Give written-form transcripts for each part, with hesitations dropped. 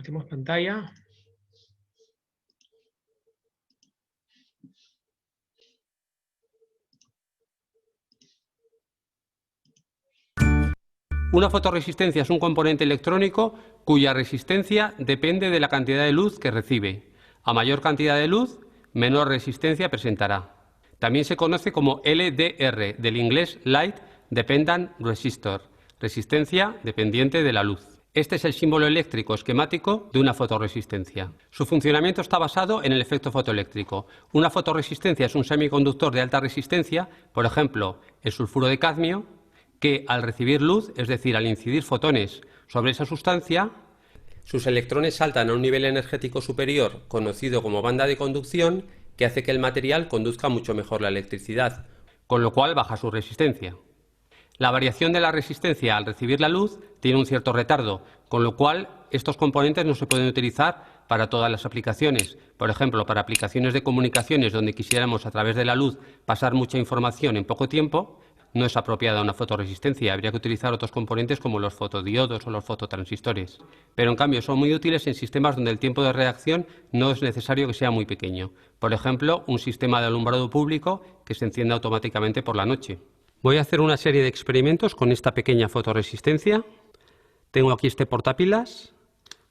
Compartimos pantalla. Una fotorresistencia es un componente electrónico cuya resistencia depende de la cantidad de luz que recibe. A mayor cantidad de luz, menor resistencia presentará. También se conoce como LDR, del inglés Light Dependent Resistor, resistencia dependiente de la luz. Este es el símbolo eléctrico esquemático de una fotorresistencia. Su funcionamiento está basado en el efecto fotoeléctrico. Una fotorresistencia es un semiconductor de alta resistencia, por ejemplo, el sulfuro de cadmio, que al recibir luz, es decir, al incidir fotones sobre esa sustancia, sus electrones saltan a un nivel energético superior, conocido como banda de conducción, que hace que el material conduzca mucho mejor la electricidad, con lo cual baja su resistencia. La variación de la resistencia al recibir la luz tiene un cierto retardo, con lo cual estos componentes no se pueden utilizar para todas las aplicaciones. Por ejemplo, para aplicaciones de comunicaciones donde quisiéramos a través de la luz pasar mucha información en poco tiempo, no es apropiada una fotorresistencia. Habría que utilizar otros componentes como los fotodiodos o los fototransistores. Pero en cambio son muy útiles en sistemas donde el tiempo de reacción no es necesario que sea muy pequeño. Por ejemplo, un sistema de alumbrado público que se enciende automáticamente por la noche. Voy a hacer una serie de experimentos con esta pequeña fotorresistencia. Tengo aquí este portapilas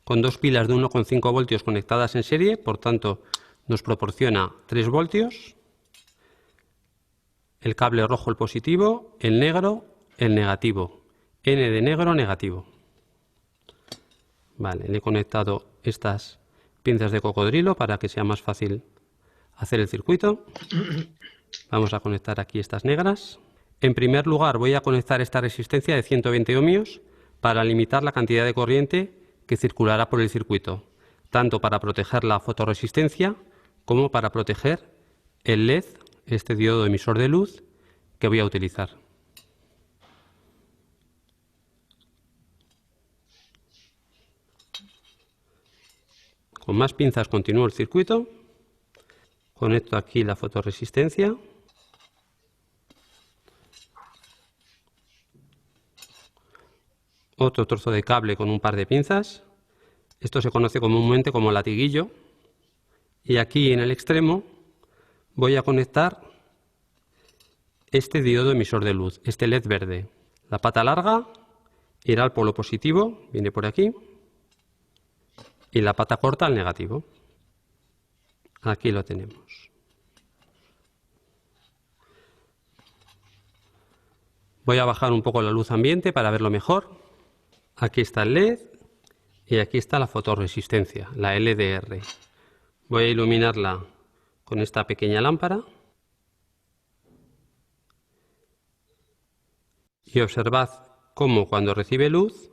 con dos pilas de 1,5 voltios conectadas en serie, por tanto nos proporciona 3 voltios. El cable rojo el positivo, el negro el negativo. N de negro, negativo. Vale, le he conectado estas pinzas de cocodrilo para que sea más fácil hacer el circuito. Vamos a conectar aquí estas negras. En primer lugar voy a conectar esta resistencia de 120 ohmios para limitar la cantidad de corriente que circulará por el circuito, tanto para proteger la fotorresistencia como para proteger el LED, este diodo emisor de luz que voy a utilizar. Con más pinzas continúo el circuito. Conecto aquí la fotorresistencia. Otro trozo de cable con un par de pinzas. Esto se conoce comúnmente como latiguillo. Y aquí en el extremo voy a conectar este diodo emisor de luz, este LED verde. La pata larga irá al polo positivo, viene por aquí, y la pata corta al negativo. Aquí lo tenemos. Voy a bajar un poco la luz ambiente para verlo mejor. Aquí está el LED y aquí está la fotorresistencia, la LDR. Voy a iluminarla con esta pequeña lámpara. Y observad cómo cuando recibe luz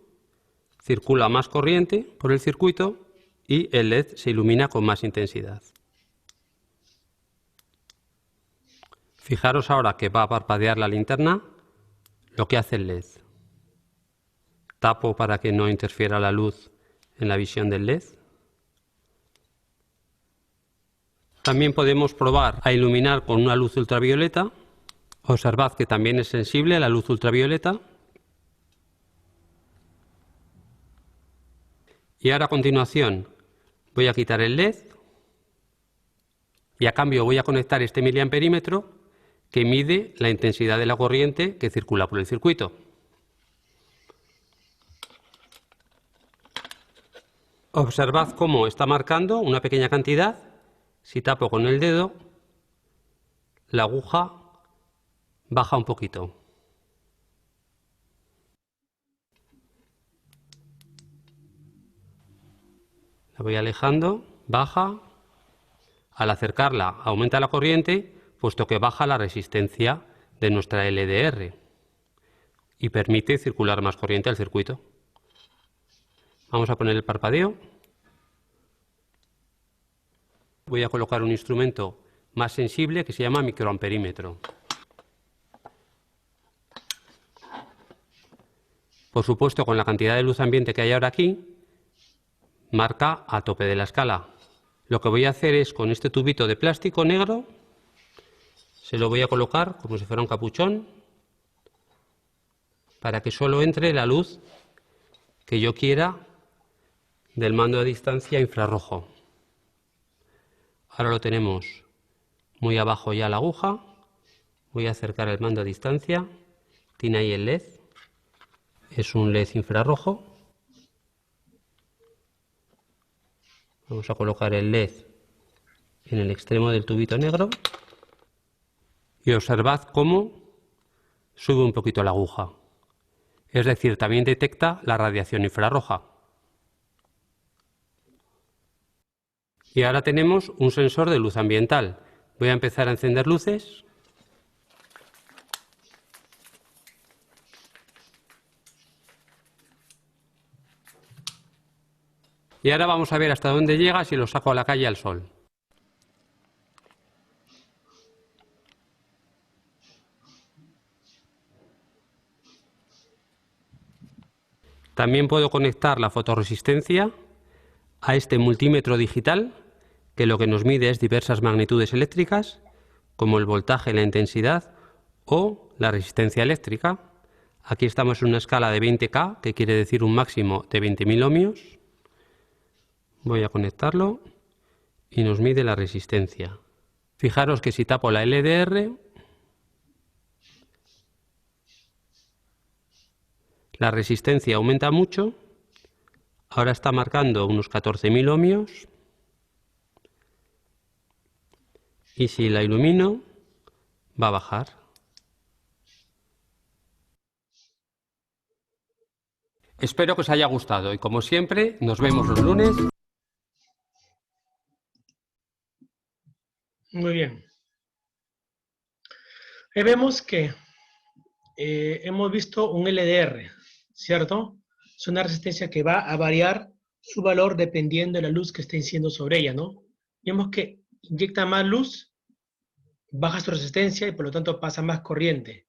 circula más corriente por el circuito y el LED se ilumina con más intensidad. Fijaros ahora que va a parpadear la linterna lo que hace el LED. Tapo para que no interfiera la luz en la visión del LED. También podemos probar a iluminar con una luz ultravioleta. Observad que también es sensible a la luz ultravioleta. Y ahora a continuación voy a quitar el LED y a cambio voy a conectar este miliamperímetro que mide la intensidad de la corriente que circula por el circuito. Observad cómo está marcando una pequeña cantidad. Si tapo con el dedo, la aguja baja un poquito. La voy alejando, baja. Al acercarla aumenta la corriente, puesto que baja la resistencia de nuestra LDR y permite circular más corriente al circuito. Vamos a poner el parpadeo. Voy a colocar un instrumento más sensible que se llama microamperímetro. Por supuesto, con la cantidad de luz ambiente que hay ahora aquí, marca a tope de la escala. Lo que voy a hacer es, con este tubito de plástico negro, se lo voy a colocar como si fuera un capuchón, para que solo entre la luz que yo quiera del mando a distancia infrarrojo. Ahora lo tenemos muy abajo ya la aguja. Voy a acercar el mando a distancia. Tiene ahí el LED. Es un LED infrarrojo. Vamos a colocar el LED en el extremo del tubito negro. Y observad cómo sube un poquito la aguja. Es decir, también detecta la radiación infrarroja. Y ahora tenemos un sensor de luz ambiental. Voy a empezar a encender luces. Y ahora vamos a ver hasta dónde llega si lo saco a la calle al sol. También puedo conectar la fotorresistencia a este multímetro digital, que lo que nos mide es diversas magnitudes eléctricas, como el voltaje, la intensidad o la resistencia eléctrica. Aquí estamos en una escala de 20K, que quiere decir un máximo de 20.000 ohmios. Voy a conectarlo y nos mide la resistencia. Fijaros que si tapo la LDR, la resistencia aumenta mucho. Ahora está marcando unos 14.000 ohmios. Y si la ilumino, va a bajar. Espero que os haya gustado y como siempre, nos vemos los lunes. Muy bien. Ahí vemos que hemos visto un LDR, ¿cierto? Es una resistencia que va a variar su valor dependiendo de la luz que esté incidiendo sobre ella, ¿no? Vemos que inyecta más luz, baja su resistencia y por lo tanto pasa más corriente.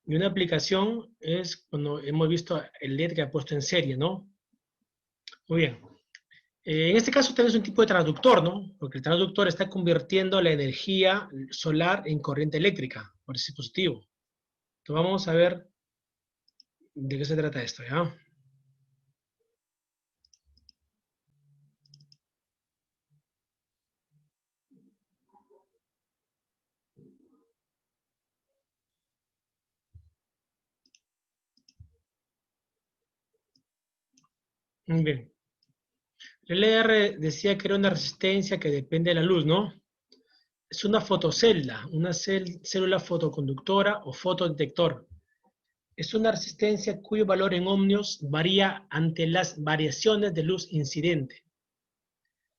Y una aplicación es cuando hemos visto el LED que ha puesto en serie, ¿no? Muy bien. En este caso tenemos un tipo de traductor, ¿no? Porque el traductor está convirtiendo la energía solar en corriente eléctrica por ese dispositivo. Entonces vamos a ver de qué se trata esto, ¿ya? Muy bien. El LR decía que era una resistencia que depende de la luz, ¿no? Es una fotocelda, una célula fotoconductora o fotodetector. Es una resistencia cuyo valor en ohmios varía ante las variaciones de luz incidente.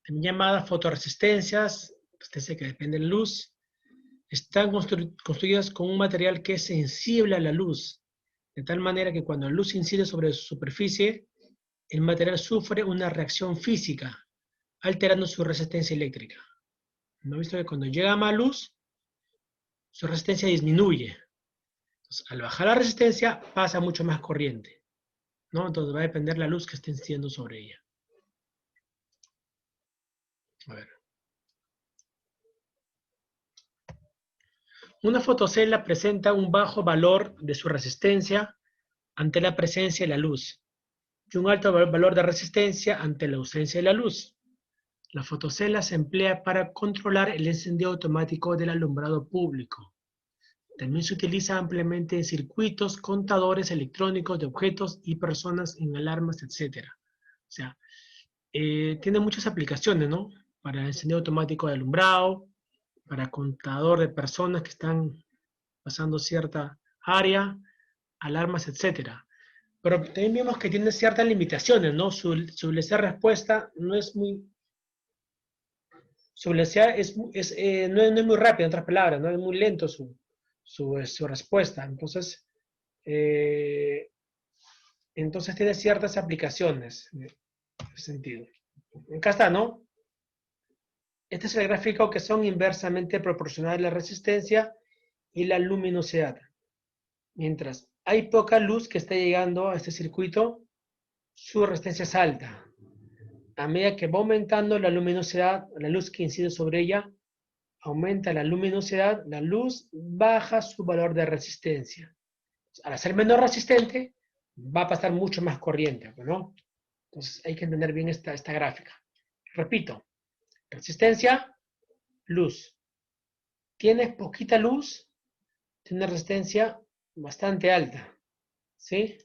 También llamadas fotoresistencias, resistencia que depende de la luz, están construidas con un material que es sensible a la luz, de tal manera que cuando la luz incide sobre su superficie, el material sufre una reacción física, alterando su resistencia eléctrica. ¿No visto que cuando llega más luz, su resistencia disminuye? Entonces, al bajar la resistencia, pasa mucho más corriente, ¿no? Entonces va a depender la luz que esté incidiendo sobre ella. A ver. Una fotocelda presenta un bajo valor de su resistencia ante la presencia de la luz y un alto valor de resistencia ante la ausencia de la luz. La fotocelda se emplea para controlar el encendido automático del alumbrado público. También se utiliza ampliamente en circuitos, contadores electrónicos de objetos y personas en alarmas, etc. O sea, tiene muchas aplicaciones, ¿no? Para encendido automático de alumbrado, para contador de personas que están pasando cierta área, alarmas, etc. Pero también vemos que tiene ciertas limitaciones, ¿no? Su velocidad de respuesta no es muy... Su velocidad no es muy rápida, en otras palabras, no es muy lento su respuesta. Entonces tiene ciertas aplicaciones en ese sentido. Acá está, ¿no? Este es el gráfico que son inversamente proporcionales la resistencia y la luminosidad. Mientras hay poca luz que está llegando a este circuito, su resistencia es alta. A medida que va aumentando la luminosidad, la luz que incide sobre ella, aumenta la luminosidad, la luz baja su valor de resistencia. Al ser menos resistente, va a pasar mucho más corriente, ¿no? Entonces hay que entender bien esta gráfica. Repito, resistencia, luz. Tienes poquita luz, tiene una resistencia bastante alta. ¿Sí?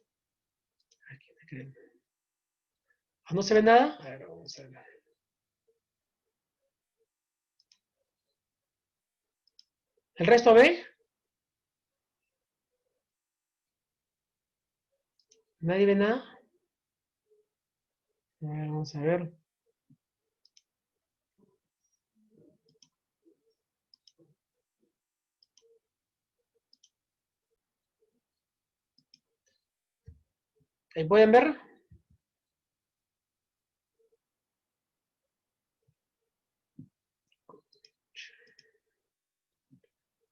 ¿No se ve nada? A ver, vamos a ver. ¿El resto ve? ¿Nadie ve nada? A ver, vamos a ver. ¿Ahí pueden ver?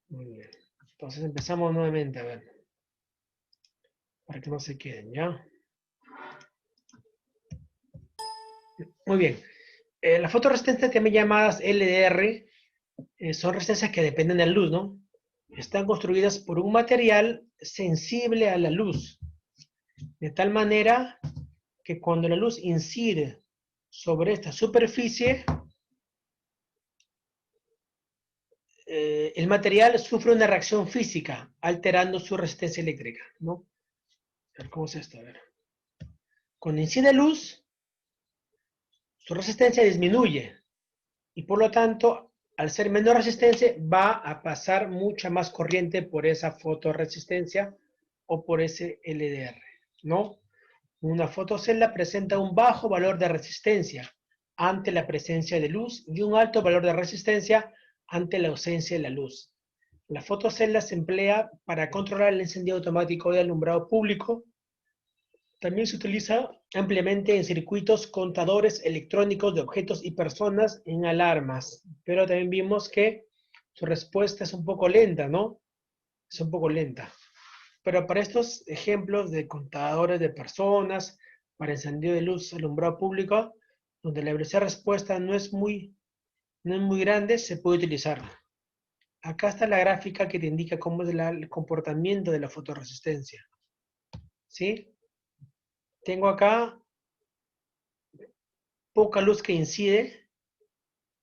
Muy bien. Entonces empezamos nuevamente, a ver. Para que no se queden, ¿ya? Muy bien. Las fotoresistencias también llamadas LDR son resistencias que dependen de la luz, ¿no? Están construidas por un material sensible a la luz, de tal manera que cuando la luz incide sobre esta superficie, el material sufre una reacción física, alterando su resistencia eléctrica, ¿no? A ver, ¿cómo es esto? A ver. Cuando incide luz, su resistencia disminuye, y por lo tanto, al ser menor resistencia, va a pasar mucha más corriente por esa fotoresistencia o por ese LDR, ¿no? Una fotocelda presenta un bajo valor de resistencia ante la presencia de luz y un alto valor de resistencia ante la ausencia de la luz. La fotocelda se emplea para controlar el encendido automático de alumbrado público. También se utiliza ampliamente en circuitos contadores electrónicos de objetos y personas en alarmas. Pero también vimos que su respuesta es un poco lenta, ¿no? Es un poco lenta. Pero para estos ejemplos de contadores de personas, para encendido de luz alumbrado público, donde la velocidad de respuesta no es muy grande, se puede utilizar. Acá está la gráfica que te indica cómo es el comportamiento de la fotoresistencia. ¿Sí? Tengo acá poca luz que incide,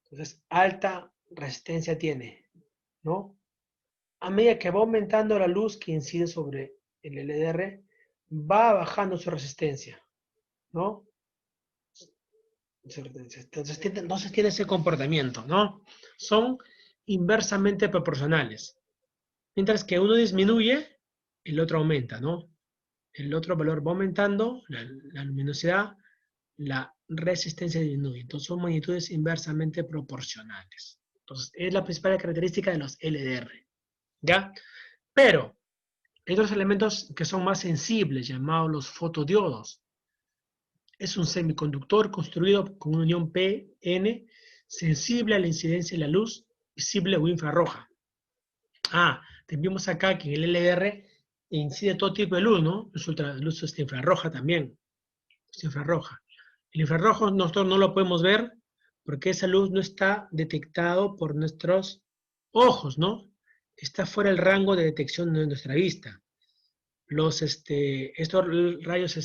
entonces alta resistencia tiene, ¿no? A medida que va aumentando la luz que incide sobre el LDR, va bajando su resistencia, ¿no? Entonces tiene ese comportamiento, ¿no? Son inversamente proporcionales. Mientras que uno disminuye, el otro aumenta, ¿no? El otro valor va aumentando, la luminosidad, la resistencia disminuye. Entonces son magnitudes inversamente proporcionales. Entonces es la principal característica de los LDR, ¿ya? Pero hay otros elementos que son más sensibles, llamados los fotodiodos. Es un semiconductor construido con una unión P-N sensible a la incidencia de la luz visible o infrarroja. Vimos acá que en el LDR incide todo tipo de luz, ¿no? Luz infrarroja también. Luz infrarroja. El infrarrojo nosotros no lo podemos ver porque esa luz no está detectado por nuestros ojos, ¿no? Está fuera del rango de detección de nuestra vista. Estos rayos,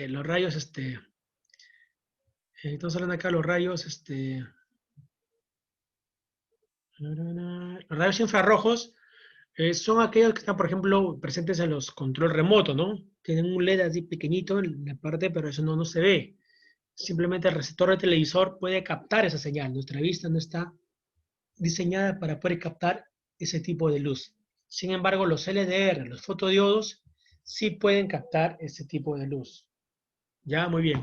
los rayos, estamos hablando acá los rayos, los rayos infrarrojos son aquellos que están, por ejemplo, presentes en los control remoto, ¿no? Tienen un LED así pequeñito en la parte, pero eso no se ve. Simplemente el receptor de televisor puede captar esa señal. Nuestra vista no está diseñada para poder captar ese tipo de luz. Sin embargo, los LDR, los fotodiodos, sí pueden captar ese tipo de luz. Ya, muy bien.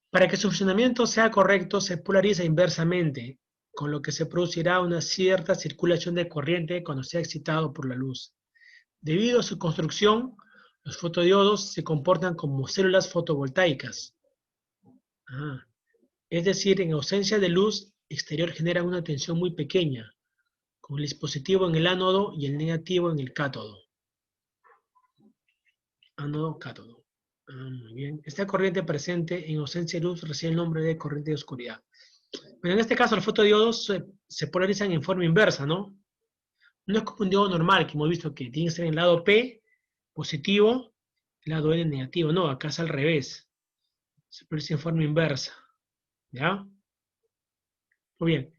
Para que su funcionamiento sea correcto, se polariza inversamente, con lo que se producirá una cierta circulación de corriente cuando sea excitado por la luz. Debido a su construcción, los fotodiodos se comportan como células fotovoltaicas. Es decir, en ausencia de luz exterior generan una tensión muy pequeña, con el dispositivo en el ánodo y el negativo en el cátodo. Ánodo-cátodo. Muy bien. Esta corriente presente en ausencia de luz recibe el nombre de corriente de oscuridad. Pero en este caso los fotodiodos se polarizan en forma inversa, ¿no? No es como un diodo normal que hemos visto que tiene que ser en el lado P, positivo, lado N negativo. No, acá es al revés. Se produce en forma inversa. ¿Ya? Muy bien.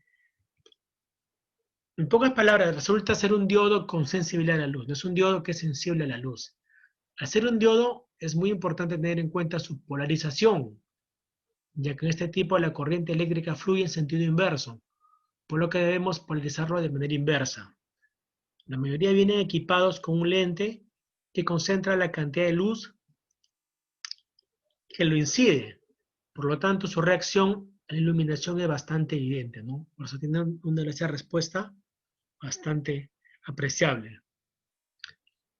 En pocas palabras, resulta ser un diodo con sensibilidad a la luz. No es un diodo que es sensible a la luz. Al ser un diodo, es muy importante tener en cuenta su polarización, ya que en este tipo la corriente eléctrica fluye en sentido inverso, por lo que debemos polarizarlo de manera inversa. La mayoría vienen equipados con un lente que concentra la cantidad de luz que lo incide. Por lo tanto, su reacción a la iluminación es bastante evidente, ¿no? Por eso tiene una velocidad de respuesta bastante apreciable.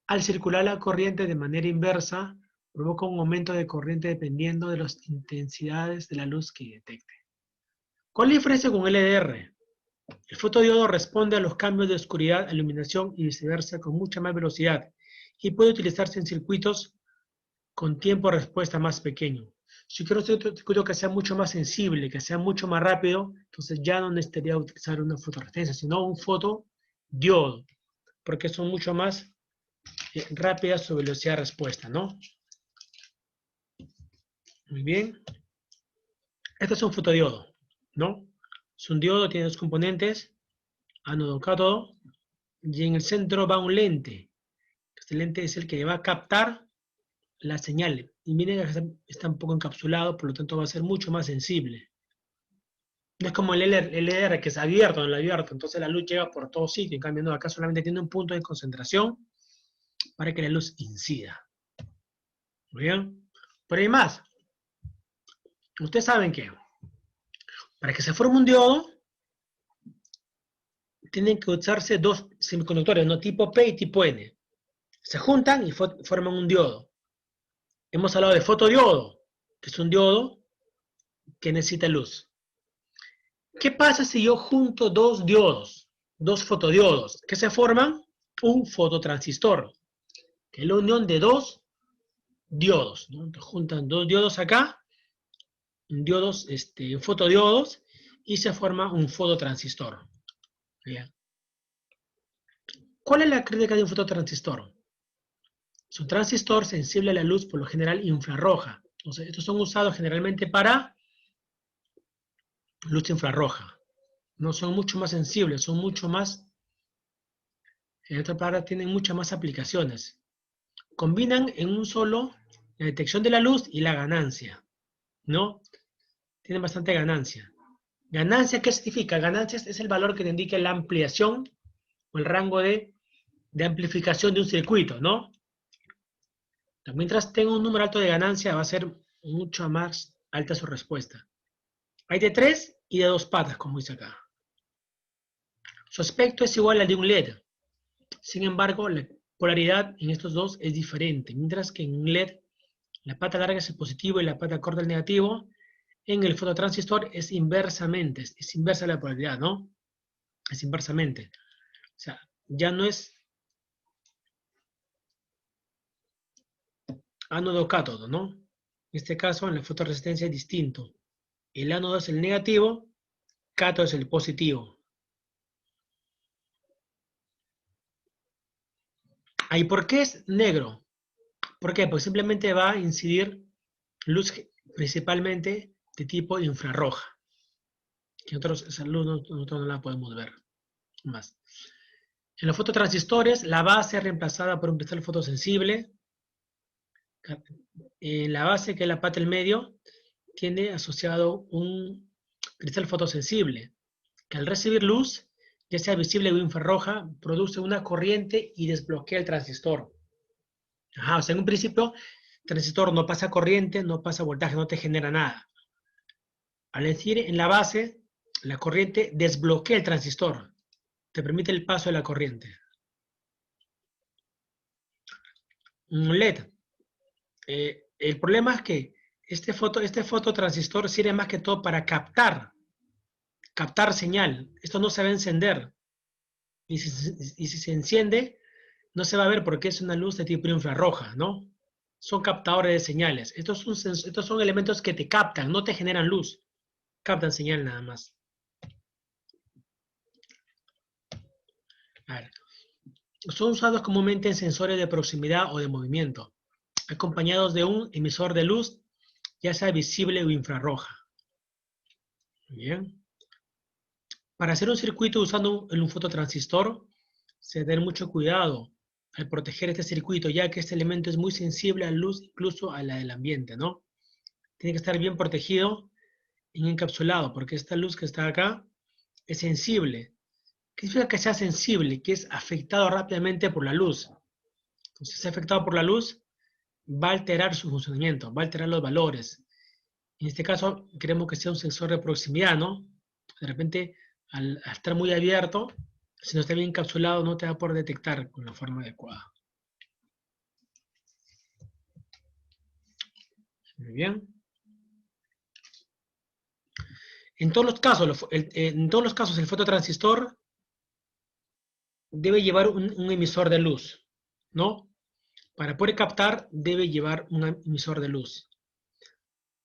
Al circular la corriente de manera inversa, provoca un aumento de corriente dependiendo de las intensidades de la luz que detecte. ¿Cuál es la diferencia con LDR? El fotodiodo responde a los cambios de oscuridad a iluminación y viceversa con mucha más velocidad y puede utilizarse en circuitos con tiempo de respuesta más pequeño. Si quiero un circuito que sea mucho más sensible, que sea mucho más rápido, entonces ya no necesitaría utilizar una fotoresistencia, sino un fotodiodo, porque son mucho más rápidas su velocidad de respuesta, ¿no? Muy bien. Este es un fotodiodo, ¿no? Es un diodo, tiene dos componentes, ánodo, cátodo, y en el centro va un lente. Este lente es el que va a captar la señal. Y miren que está un poco encapsulado, por lo tanto va a ser mucho más sensible. No es como el LR que es abierto, no es abierto, entonces la luz llega por todo sitio. En cambio, no, acá solamente tiene un punto de concentración para que la luz incida. ¿Muy bien? Pero hay más. Ustedes saben que para que se forme un diodo, tienen que usarse dos semiconductores, no tipo P y tipo N. Se juntan y forman un diodo. Hemos hablado de fotodiodo, que es un diodo que necesita luz. ¿Qué pasa si yo junto dos diodos, dos fotodiodos, que se forman un fototransistor, que es la unión de dos diodos, ¿no? Entonces, juntan dos diodos acá, diodos, fotodiodos, y se forma un fototransistor. Bien. ¿Cuál es la crítica de un fototransistor? Es un transistor sensible a la luz, por lo general infrarroja. Entonces, estos son usados generalmente para luz infrarroja. No son mucho más sensibles, son mucho más, en otras palabras, tienen muchas más aplicaciones. Combinan en un solo la detección de la luz y la ganancia, ¿no? Tienen bastante ganancia. ¿Ganancia qué significa? Ganancias es el valor que te indica la ampliación o el rango de amplificación de un circuito, ¿no? Mientras tenga un número alto de ganancia, va a ser mucho más alta su respuesta. Hay de 3 y de 2 patas, como dice acá. Su aspecto es igual al de un LED. Sin embargo, la polaridad en estos dos es diferente. Mientras que en un LED, la pata larga es el positivo y la pata corta el negativo, en el fototransistor es inversamente, es inversa la polaridad, ¿no? Es inversamente. O sea, ya no es ánodo-cátodo, ¿no? En este caso, en la fotoresistencia es distinto. El ánodo es el negativo, cátodo es el positivo. ¿Y por qué es negro? ¿Por qué? Pues simplemente va a incidir luz principalmente de tipo infrarroja, que nosotros esa luz nosotros no la podemos ver más. En los fototransistores, la base es reemplazada por un cristal fotosensible. En la base, que es la pata del medio, tiene asociado un cristal fotosensible, que al recibir luz, ya sea visible o infrarroja, produce una corriente y desbloquea el transistor. Ajá, o sea, en un principio, el transistor no pasa corriente, no pasa voltaje, no te genera nada. Al decir en la base, la corriente desbloquea el transistor, te permite el paso de la corriente. Un LED. El problema es que este fototransistor sirve más que todo para captar señal. Esto no se va a encender. Y si se enciende, no se va a ver porque es una luz de tipo infrarroja, ¿no? Son captadores de señales. Estos son elementos que te captan, no te generan luz. Captan señal nada más. A ver. Son usados comúnmente en sensores de proximidad o de movimiento. acompañados de un emisor de luz, ya sea visible o infrarroja. Muy bien. Para hacer un circuito usando un fototransistor, se debe tener mucho cuidado al proteger este circuito, ya que este elemento es muy sensible a la luz, incluso a la del ambiente, ¿no? Tiene que estar bien protegido y encapsulado, porque esta luz que está acá es sensible. ¿Qué significa que sea sensible? Que es afectado rápidamente por la luz. Entonces, si es afectado por la luz, va a alterar su funcionamiento, va a alterar los valores. En este caso, queremos que sea un sensor de proximidad, ¿no? De repente, al estar muy abierto, si no está bien encapsulado, no te va a poder detectar con la forma adecuada. Muy bien. En todos los casos, el fototransistor debe llevar un emisor de luz, ¿no? Para poder captar, debe llevar un emisor de luz.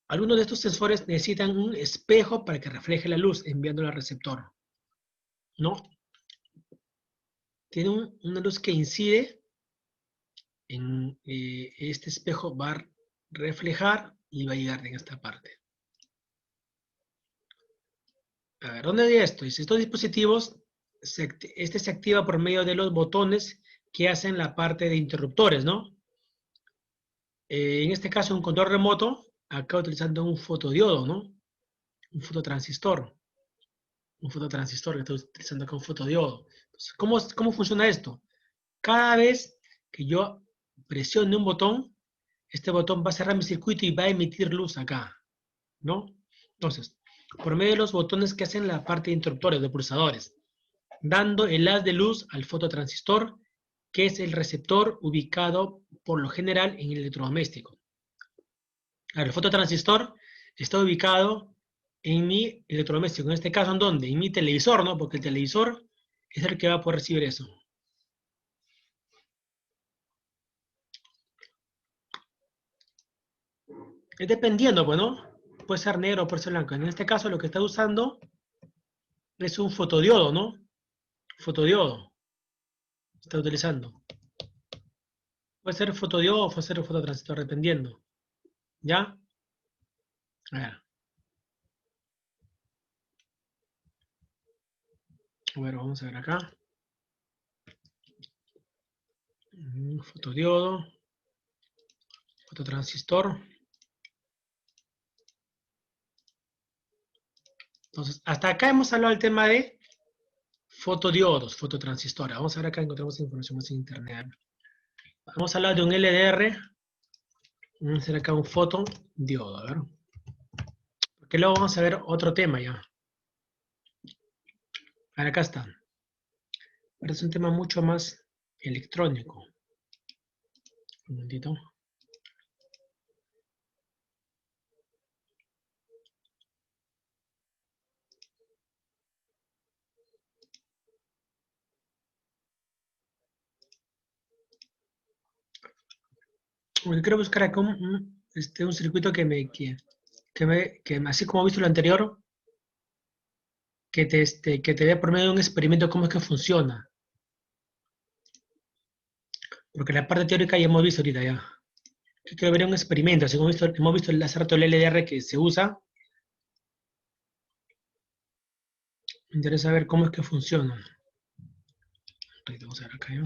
Algunos de estos sensores necesitan un espejo para que refleje la luz, enviándola al receptor, ¿no? Tiene una luz que incide en este espejo, va a reflejar y va a llegar en esta parte. A ver, ¿dónde hay esto? Dice, estos dispositivos, este se activa por medio de los botones que hacen la parte de interruptores, ¿no? En este caso, un control remoto, acá utilizando un fotodiodo, ¿no? Un fototransistor que estoy utilizando acá un fotodiodo. Entonces, ¿cómo funciona esto? Cada vez que yo presione un botón, este botón va a cerrar mi circuito y va a emitir luz acá, ¿no? Entonces, por medio de los botones que hacen la parte de interruptores, de pulsadores, dando el haz de luz al fototransistor, que es el receptor ubicado por lo general en el electrodoméstico. Ahora, el fototransistor está ubicado en mi electrodoméstico, en este caso, ¿en dónde? En mi televisor, ¿no? Porque el televisor es el que va a poder recibir eso. Es dependiendo, pues, ¿no? Puede ser negro o puede ser blanco. En este caso, lo que está usando es un fotodiodo, ¿no? Fotodiodo. Está utilizando. Puede ser fotodiodo o puede ser fototransistor, dependiendo. ¿Ya? A ver. Bueno, vamos a ver acá. Fotodiodo. Fototransistor. Entonces, hasta acá hemos hablado del tema de fotodiodos, fototransistores. Vamos a ver acá, encontramos información más en internet. Vamos a hablar de un LDR. Vamos a hacer acá un fotodiodo, a ver. Porque luego vamos a ver otro tema ya. A ver, acá está. Ahora es un tema mucho más electrónico. Un momentito. Porque quiero buscar acá un circuito que así como he visto lo anterior, que te dé por medio de un experimento cómo es que funciona. Porque la parte teórica ya hemos visto ahorita ya. Yo quiero ver un experimento, así como hemos visto el hace rato el LDR que se usa. Me interesa ver cómo es que funciona. Vamos a ver acá, ¿no?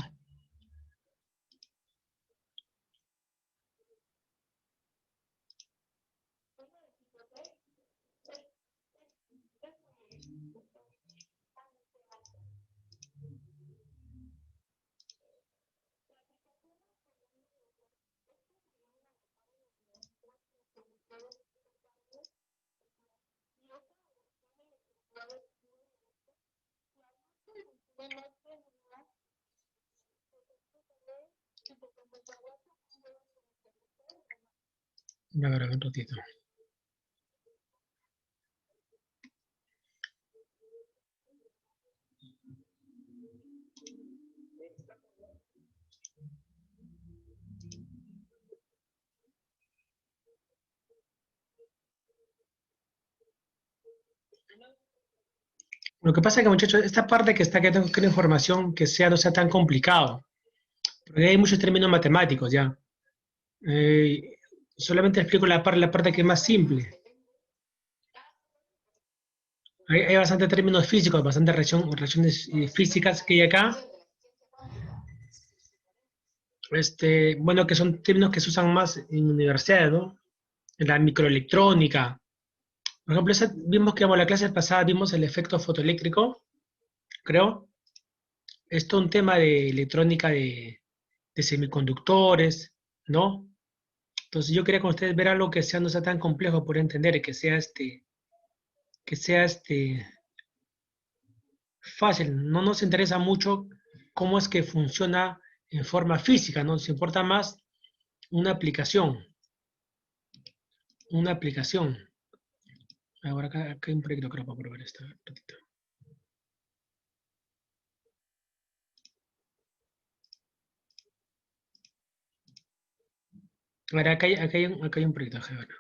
A ver, un ratito. Lo que pasa es que, muchachos, esta parte que está aquí tengo que crear información que no sea tan complicado. Porque hay muchos términos matemáticos ya. Eh, Solamente explico la parte que es más simple. Hay bastante términos físicos, bastante relaciones físicas que hay acá. Bueno, que son términos que se usan más en universidades, ¿no? En la microelectrónica. Por ejemplo, vimos que la clase pasada vimos el efecto fotoeléctrico, creo. Esto es un tema de electrónica de semiconductores, ¿no? Entonces yo quería con ustedes ver algo que sea, no sea tan complejo por entender y que sea fácil. No nos interesa mucho cómo es que funciona en forma física, ¿no? Nos importa más una aplicación, una aplicación. Ahora acá hay un proyecto creo para probar esto. Un ratito. Ahora acá hay un proyecto, acá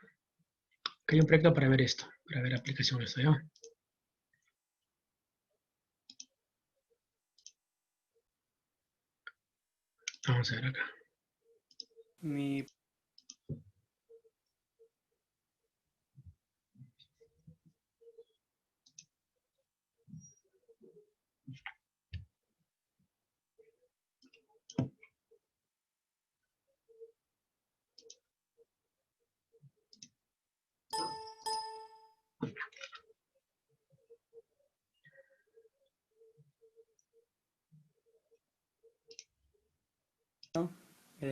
hay un proyecto para ver esto, para ver aplicaciones, ¿ya? Vamos a ver acá. Mi,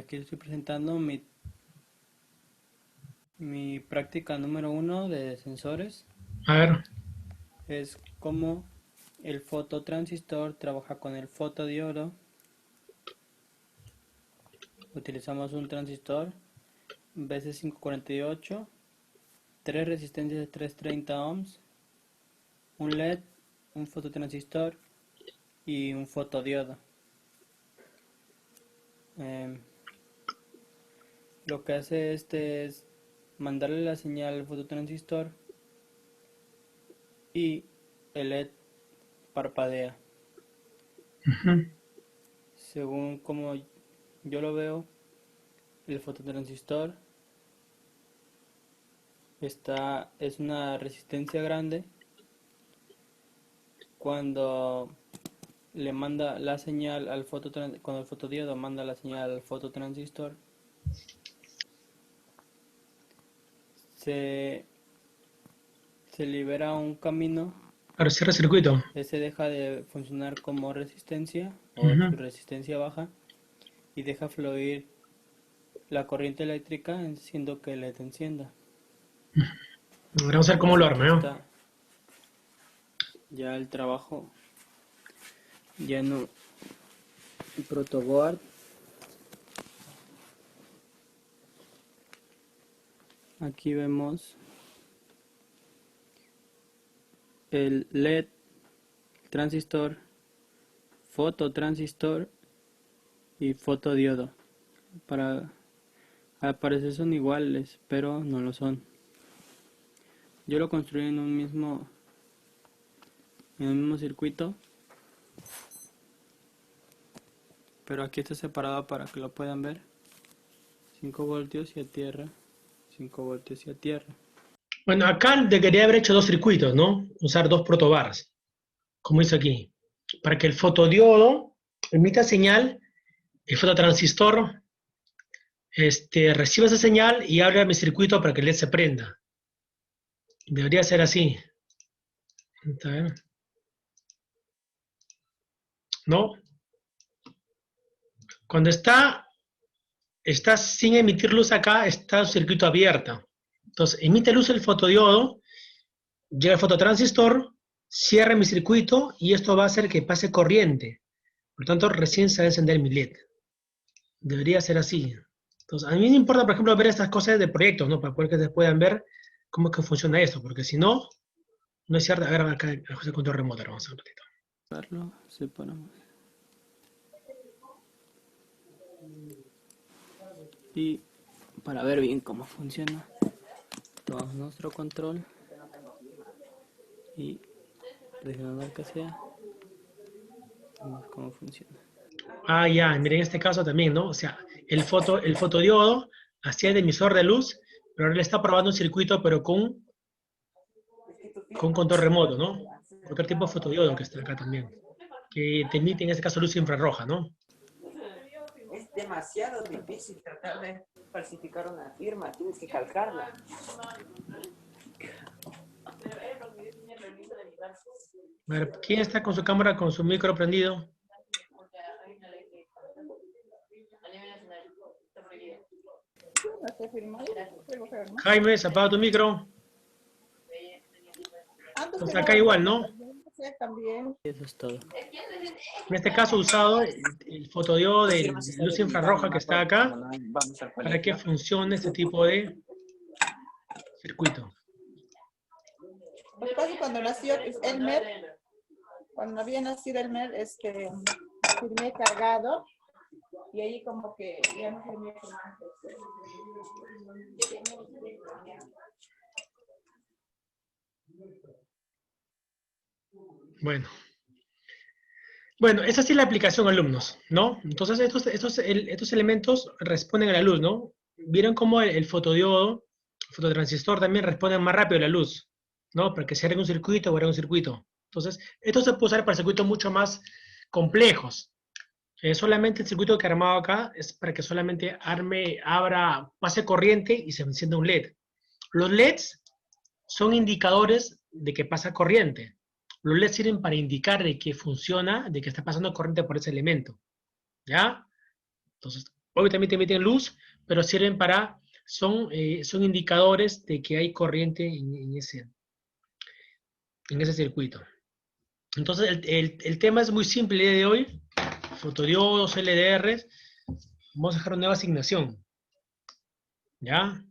aquí estoy presentando mi práctica número 1 de sensores. A ver, Es cómo el fototransistor trabaja con el fotodiodo. Utilizamos un transistor BC548, tres resistencias de 330 ohms, un LED, un fototransistor y un fotodiodo. Lo que hace es mandarle la señal al fototransistor y el LED parpadea. ujú. Según como yo lo veo, el fototransistor es una resistencia grande. Cuando le manda la señal al cuando el fotodiodo manda la señal al fototransistor, se, se libera un camino. Ahora cierra el circuito. Ese deja de funcionar como resistencia o Ujú. su resistencia baja y deja fluir la corriente eléctrica haciendo que el LED encienda. Ahora vamos a ver cómo Pues lo aquí arma, ¿no? está ya el trabajo lleno en protoboard. Aquí vemos el LED, transistor, fototransistor y fotodiodo. Al parecer son iguales, pero no lo son. Yo lo construí en un mismo circuito, pero aquí está separado para que lo puedan ver. 5 voltios y a tierra, 5 voltios y a tierra. Bueno, acá debería haber hecho dos circuitos, ¿no? Usar dos protobars, como hice aquí, para que el fotodiodo emita señal, el fototransistor reciba esa señal y abra mi circuito para que el LED se prenda. Debería ser así. ¿Está bien? ¿No? Cuando está sin emitir luz acá, está el circuito abierto. Entonces, emite luz el fotodiodo, llega el fototransistor, cierra mi circuito y esto va a hacer que pase corriente. Por tanto, recién se va a encender mi LED. Debería ser así. Entonces, a mí me importa, por ejemplo, ver estas cosas de proyectos, ¿no? Para poder que ustedes puedan ver cómo es que funciona esto, porque si no, no es cierto. A ver, acá el control remoto, vamos a ver un ratito. Verlo, separamos. Y para ver bien cómo funciona, tomamos nuestro control y presionando el que sea, vemos cómo funciona. Ah, ya, miren, en este caso también, ¿no? O sea, el fotodiodo hacía de emisor de luz, pero ahora le está probando un circuito, pero con control remoto, ¿no? Otro tipo de fotodiodo que está acá también, que te emite en este caso luz infrarroja, ¿no? Es demasiado difícil tratar de falsificar una firma, tienes que calcarla. A ver, ¿quién está con su cámara, con su micro prendido? Jaime, apaga tu micro. Entonces acá igual, ¿no? Eso es todo. En este caso usado el fotodiodo de luz infrarroja que está acá para que funcione este tipo de circuito. Lo que pasa es que cuando nació Elmer, cuando había nacido Elmer, firmé cargado y ahí como que ya no firmé con antes. Bueno, esa sí es la aplicación, alumnos, ¿no? Entonces, estos elementos responden a la luz, ¿no? ¿Vieron cómo el fotodiodo, el fototransistor también responden más rápido a la luz, ¿no? Para que se haga un circuito o haga un circuito. Entonces, esto se puede usar para circuitos mucho más complejos. Solamente el circuito que he armado acá es para que solamente pase corriente y se encienda un LED. Los LEDs son indicadores de que pasa corriente. Los LEDs sirven para indicar de que funciona, de que está pasando corriente por ese elemento. ¿Ya? Entonces, obviamente emiten luz, pero sirven son indicadores de que hay corriente en ese circuito. Entonces, el tema es muy simple el día de hoy. Fotodiodos, LDRs. Vamos a dejar una nueva asignación. ¿Ya?